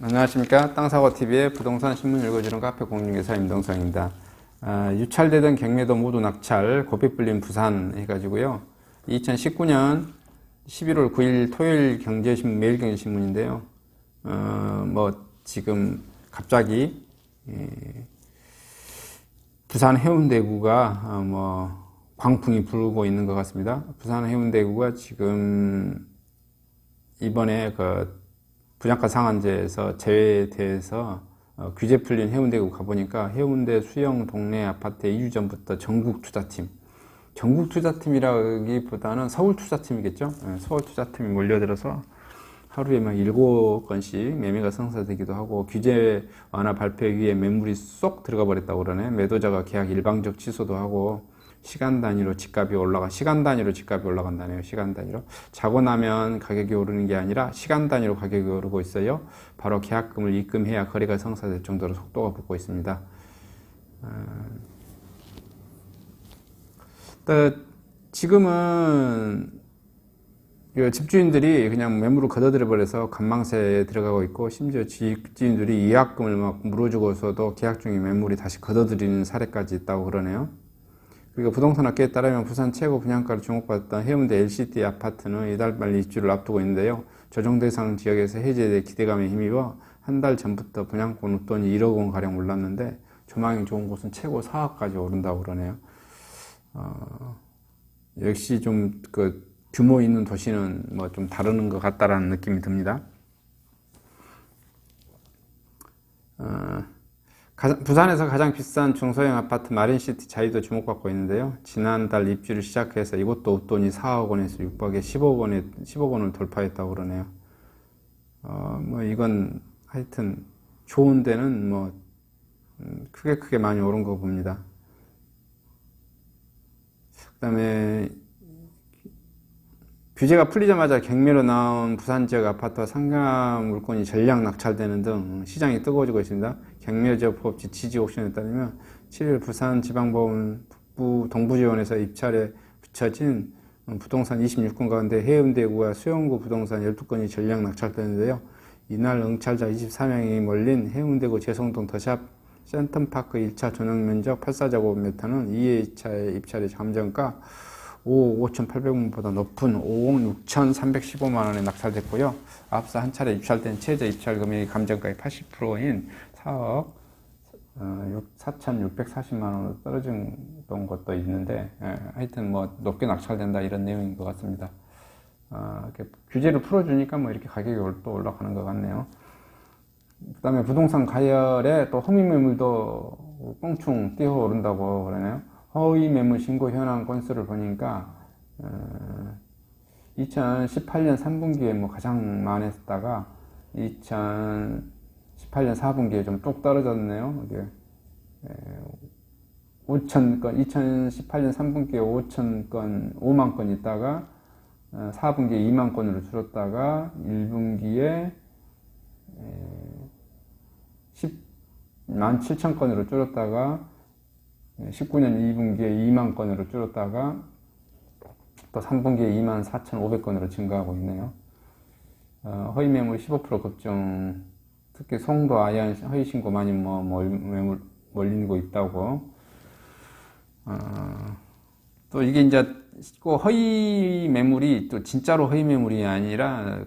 안녕하십니까. 땅사고TV의 부동산 신문 읽어주는 카페 공인중개사 임동성입니다. 유찰되던 경매도 모두 낙찰, 고삐 불린 부산 해가지고요. 2019년 11월 9일 토요일 경제신문, 매일경제신문인데요. 지금 갑자기 부산 해운대구가 광풍이 불고 있는 것 같습니다. 부산 해운대구가 지금 이번에 분양가 상한제에서 제외돼서 규제 풀린 해운대구 가보니까 해운대 수영 동네 아파트에 2주 전부터 전국투자팀이라기보다는 서울투자팀이겠죠. 서울투자팀이 몰려들어서 하루에 막 7건씩 매매가 성사되기도 하고, 규제 완화 발표 위에 매물이 쏙 들어가 버렸다고 그러네. 매도자가 계약 일방적 취소도 하고, 시간 단위로 집값이 올라간다네요. 시간 단위로. 자고 나면 가격이 오르는 게 아니라 시간 단위로 가격이 오르고 있어요. 바로 계약금을 입금해야 거래가 성사될 정도로 속도가 붙고 있습니다. 지금은 집주인들이 그냥 매물을 걷어들여 버려서 관망세에 들어가고 있고, 심지어 집주인들이 예약금을 막 물어주고서도 계약 중에 매물이 다시 걷어들이는 사례까지 있다고 그러네요. 그리고 부동산업계에 따르면 부산 최고 분양가로 주목받았던 해운대 LCT 아파트는 이달 말 입주를 앞두고 있는데요. 조정 대상 지역에서 해제에 기대감에 힘입어 한 달 전부터 분양권 웃돈이 1억 원 가량 올랐는데, 조망이 좋은 곳은 최고 4억까지 오른다고 그러네요. 역시 좀 규모 있는 도시는 좀 다르는 것 같다라는 느낌이 듭니다. 부산에서 가장 비싼 중소형 아파트 마린시티 자이도 주목받고 있는데요. 지난달 입주를 시작해서 이것도 웃돈이 4억 원에서 6억에 10억 원을 돌파했다고 그러네요. 이건 하여튼 좋은 데는 크게 많이 오른 거 봅니다. 그 다음에 규제가 풀리자마자 경매로 나온 부산 지역 아파트와 상가 물건이 전량 낙찰되는 등 시장이 뜨거워지고 있습니다. 경매제법 지지 옥션에 따르면 7일 부산지방법원 북부 동부지원에서 입찰에 붙여진 부동산 26건 가운데 해운대구와 수영구 부동산 12건이 전량 낙찰되는데요. 이날 응찰자 24명이 몰린 해운대구 재성동 더샵 센텀파크 1차 전용면적 84제곱미터는 2회 입찰의 잠정가 5억 5,800만원보다 높은 5억 6,315만원에 낙찰됐고요. 앞서 한 차례 입찰된 최저 입찰 금액이 감정가의 80%인 4억 4,640만원으로 떨어진 것도 있는데, 하여튼 높게 낙찰된다 이런 내용인 것 같습니다. 규제를 풀어주니까 이렇게 가격이 또 올라가는 것 같네요. 그 다음에 부동산 가열에 또 허위 매물도 껑충 뛰어오른다고 그러네요. 허위 매물 신고 현황 건수를 보니까 2018년 3분기에 가장 많았다가 2018년 4분기에 좀 뚝 떨어졌네요. 이게 5,000건, 2018년 3분기에 5만 건 있다가 4분기에 2만 건으로 줄었다가 1분기에 10만 7천 건으로 줄었다가 19년 2분기에 2만 건으로 줄었다가 또 3분기에 2만 4,500건으로 증가하고 있네요. 허위 매물 15% 급증, 특히 송도 아현 허위 신고 많이 매물 몰리고 있다고. 또 이게 이제 허위 매물이 또 진짜로 허위 매물이 아니라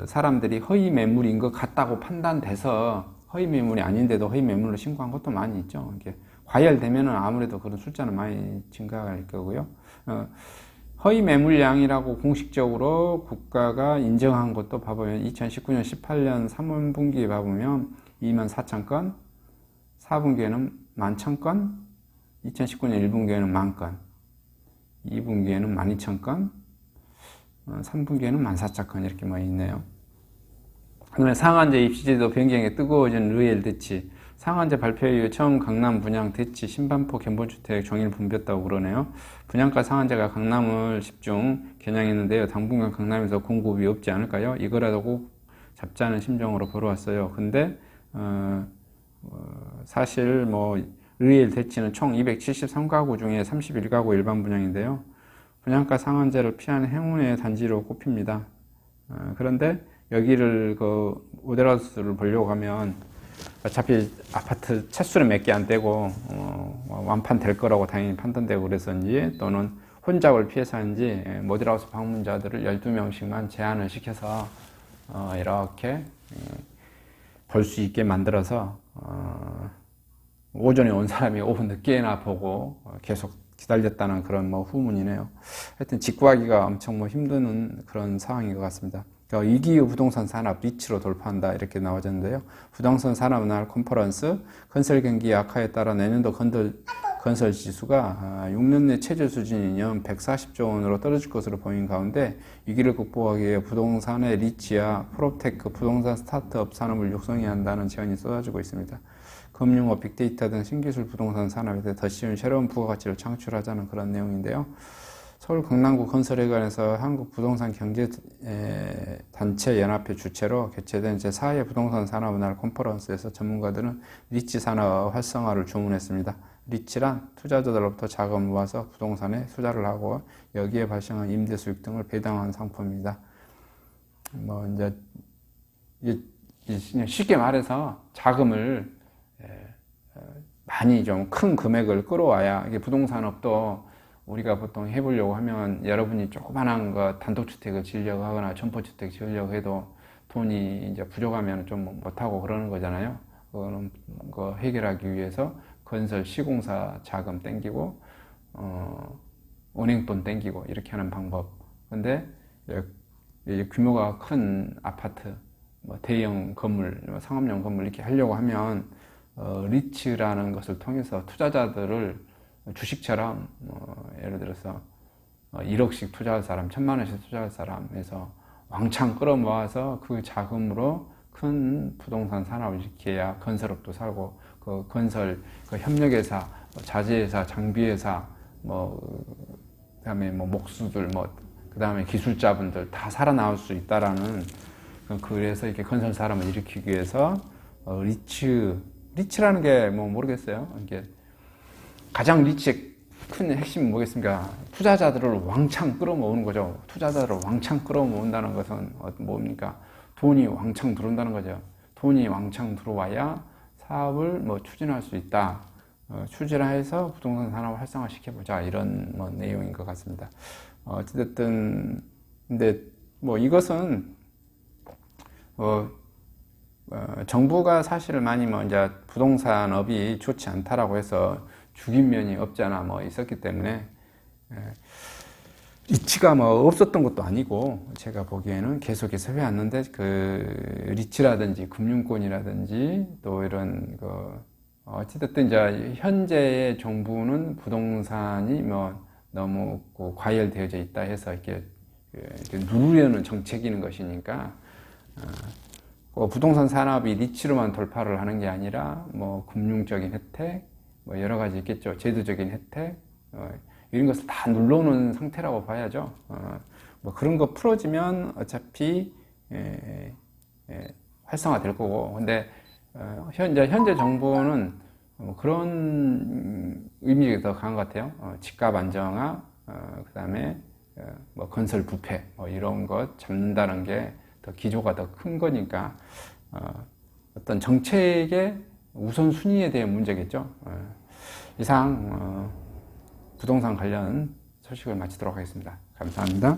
사람들이 허위 매물인 것 같다고 판단돼서 허위 매물이 아닌데도 허위 매물로 신고한 것도 많이 있죠. 이게 과열되면은 아무래도 그런 숫자는 많이 증가할 거고요. 허위 매물량이라고 공식적으로 국가가 인정한 것도 봐보면 2019년 18년 3분기에 봐보면 2만 4천 건, 4분기에는 11,000건, 2019년 1분기에는 10,000건, 2분기에는 12,000건, 3분기에는 14,000건 이렇게 있네요. 그다음에 상한제 입시제도 변경에 뜨거워진 르엘 대치. 상한제 발표 이후 처음 강남 분양 대치 신반포 견본주택 종일 붐볐다고 그러네요. 분양가 상한제가 강남을 집중 겨냥했는데요. 당분간 강남에서 공급이 없지 않을까요? 이거라도 꼭 잡자는 심정으로 보러 왔어요. 근데 사실 르엘 대치는 총 273가구 중에 31가구 일반 분양인데요. 분양가 상한제를 피하는 행운의 단지로 꼽힙니다. 그런데 여기를 그 모델하우스를 보려고 하면 어차피 아파트 채수는 몇 개 안 되고 완판 될 거라고 당연히 판단되고 그래서인지 또는 혼잡을 피해서인지 모델하우스 방문자들을 12명씩만 제한을 시켜서 이렇게 볼 수 있게 만들어서 오전에 온 사람이 오후 늦게나 보고 계속 기다렸다는 그런 뭐 후문이네요. 하여튼 직구하기가 엄청 뭐 힘든 그런 상황인 것 같습니다. 그러니까 위기의 부동산 산업 리치로 돌파한다 이렇게 나와졌는데요. 부동산 산업 날 컨퍼런스 건설 경기 악화에 따라 내년도 건설 지수가 6년 내 최저 수준인 연 140조 원으로 떨어질 것으로 보인 가운데 위기를 극복하기 위해 부동산의 리치와 프로테크 부동산 스타트업 산업을 육성해야 한다는 제안이 쏟아지고 있습니다. 금융업, 빅데이터 등 신기술 부동산 산업에 대해 더 쉬운 새로운 부가가치를 창출하자는 그런 내용인데요. 서울 강남구 건설회관에서 한국부동산경제단체연합회 주최로 개최된 제4회 부동산 산업날 컨퍼런스에서 전문가들은 리치 산업 활성화를 주문했습니다. 리치란 투자자들로부터 자금을 모아서 부동산에 투자를 하고 여기에 발생한 임대 수익 등을 배당하는 상품입니다. 뭐 이제 쉽게 말해서 자금을 많이 좀 큰 금액을 끌어와야 이게 부동산업도 우리가 보통 해보려고 하면 여러분이 조그만한 거 단독주택을 지으려고 하거나 점포주택 지으려고 해도 돈이 이제 부족하면 좀 못하고 그러는 거잖아요. 그거는 그 해결하기 위해서 건설 시공사 자금 땡기고 은행 돈 땡기고 이렇게 하는 방법. 근데 규모가 큰 아파트, 뭐 대형 건물, 상업용 건물 이렇게 하려고 하면 리츠라는 것을 통해서 투자자들을 주식처럼 예를 들어서 1억씩 투자할 사람, 1,000만 원씩 투자할 사람에서 왕창 끌어모아서 그 자금으로 큰 부동산 산업을 일으켜야 건설업도 살고 그 건설 그 협력회사, 자재회사, 장비회사, 그다음에 목수들, 그다음에 기술자분들 다 살아나올 수 있다라는 그래서 이렇게 건설 사람을 일으키기 위해서 리치라는 게 모르겠어요. 이게 가장 리치의 큰 핵심은 뭐겠습니까? 투자자들을 왕창 끌어모으는 거죠. 투자자들을 왕창 끌어모은다는 것은 뭡니까? 돈이 왕창 들어온다는 거죠. 돈이 왕창 들어와야 사업을 추진할 수 있다. 추진해서 부동산 산업을 활성화시켜보자. 이런 내용인 것 같습니다. 어쨌든, 근데 이것은, 정부가 사실 많이 이제 부동산업이 좋지 않다라고 해서 죽인 면이 없지 않아 있었기 때문에 리치가 없었던 것도 아니고 제가 보기에는 계속해서 해왔는데 그 리치라든지 금융권이라든지 또 이런 어찌됐든 이제 현재의 정부는 부동산이 너무 과열되어져 있다 해서 이렇게 누르려는 정책이는 것이니까 부동산 산업이 리치로만 돌파를 하는 게 아니라 금융적인 혜택 여러 가지 있겠죠. 제도적인 혜택 이런 것을 다 눌러놓은 상태라고 봐야죠. 그런 거 풀어지면 어차피 활성화될 거고. 근데 현재 정부는 그런 의미가 더 강한 것 같아요. 집값 안정화, 그다음에 건설 부패 이런 것 잡는다는 게 더 기조가 더 큰 거니까 어떤 정책의 우선순위에 대한 문제겠죠. 이상 부동산 관련 소식을 마치도록 하겠습니다. 감사합니다.